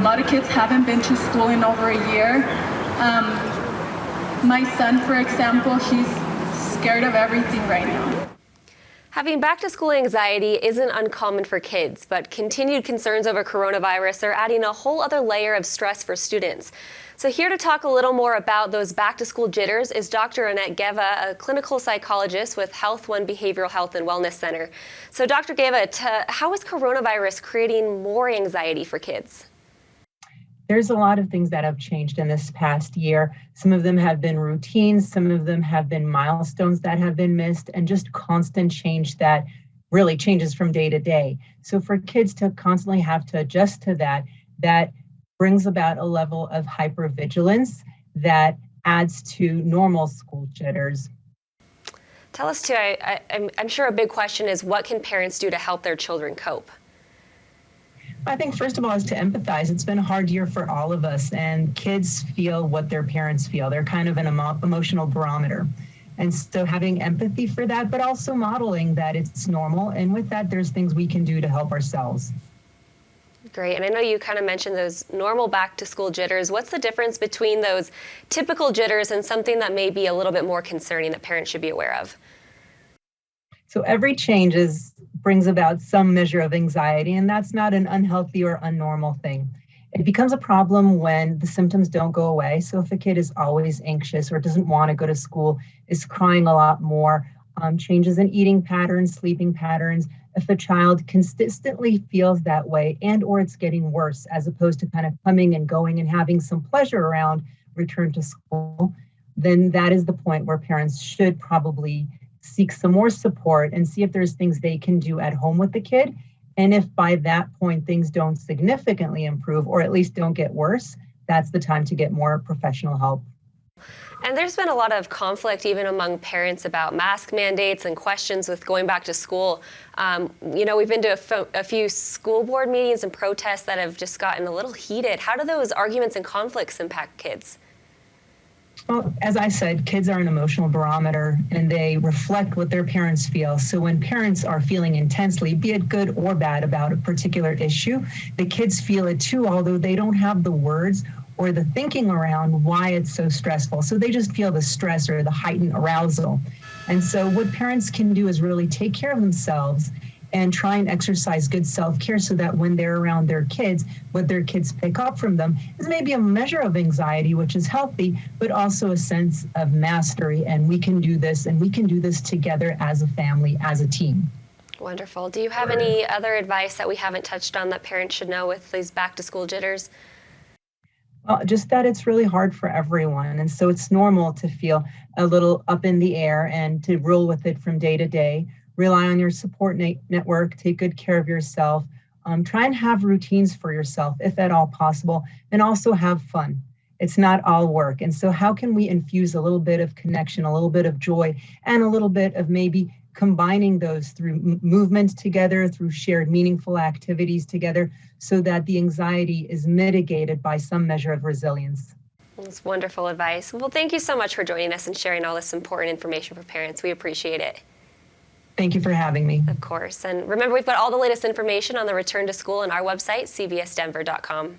lot of kids haven't been to school in over a year. My son, for example, he's scared of everything right now. Having back-to-school anxiety isn't uncommon for kids, but continued concerns over coronavirus are adding a whole other layer of stress for students. So here to talk a little more about those back-to-school jitters is Dr. Annette Geva, a clinical psychologist with Health One Behavioral Health and Wellness Center. So Dr. Geva, how is coronavirus creating more anxiety for kids? There's a lot of things that have changed in this past year. Some of them have been routines, some of them have been milestones that have been missed, and just constant change that really changes from day to day. So for kids to constantly have to adjust to that brings about a level of hypervigilance that adds to normal school jitters. Tell us too, I'm sure a big question is, what can parents do to help their children cope? I think first of all is to empathize. It's been a hard year for all of us, and kids feel what their parents feel. They're kind of an emotional barometer. And so having empathy for that, but also modeling that it's normal. And with that, there's things we can do to help ourselves. Great. And I know you kind of mentioned those normal back-to-school jitters. What's the difference between those typical jitters and something that may be a little bit more concerning that parents should be aware of? So every change brings about some measure of anxiety, and that's not an unhealthy or unnormal thing. It becomes a problem when the symptoms don't go away. So if a kid is always anxious or doesn't want to go to school, is crying a lot more, changes in eating patterns, sleeping patterns, if a child consistently feels that way and or it's getting worse, as opposed to kind of coming and going and having some pleasure around return to school, then that is the point where parents should probably seek some more support and see if there's things they can do at home with the kid. And if by that point things don't significantly improve or at least don't get worse, that's the time to get more professional help. And there's been a lot of conflict even among parents about mask mandates and questions with going back to school. We've been to a few school board meetings and protests that have just gotten a little heated. How do those arguments and conflicts impact kids? Well, as I said, kids are an emotional barometer and they reflect what their parents feel. So when parents are feeling intensely, be it good or bad, about a particular issue, the kids feel it too, although they don't have the words or the thinking around why it's so stressful. So they just feel the stress or the heightened arousal. And so what parents can do is really take care of themselves and try and exercise good self-care so that when they're around their kids, what their kids pick up from them is maybe a measure of anxiety, which is healthy, but also a sense of mastery. And we can do this, and we can do this together as a family, as a team. Wonderful. Do you have any other advice that we haven't touched on that parents should know with these back-to-school jitters? Well, just that it's really hard for everyone. And so it's normal to feel a little up in the air and to roll with it from day to day. Rely on your support network, take good care of yourself, try and have routines for yourself, if at all possible, and also have fun. It's not all work. And so how can we infuse a little bit of connection, a little bit of joy, and a little bit of maybe combining those through movement together, through shared meaningful activities together, so that the anxiety is mitigated by some measure of resilience. That's wonderful advice. Well, thank you so much for joining us and sharing all this important information for parents. We appreciate it. Thank you for having me. Of course. And remember, we've got all the latest information on the return to school on our website, cbsdenver.com.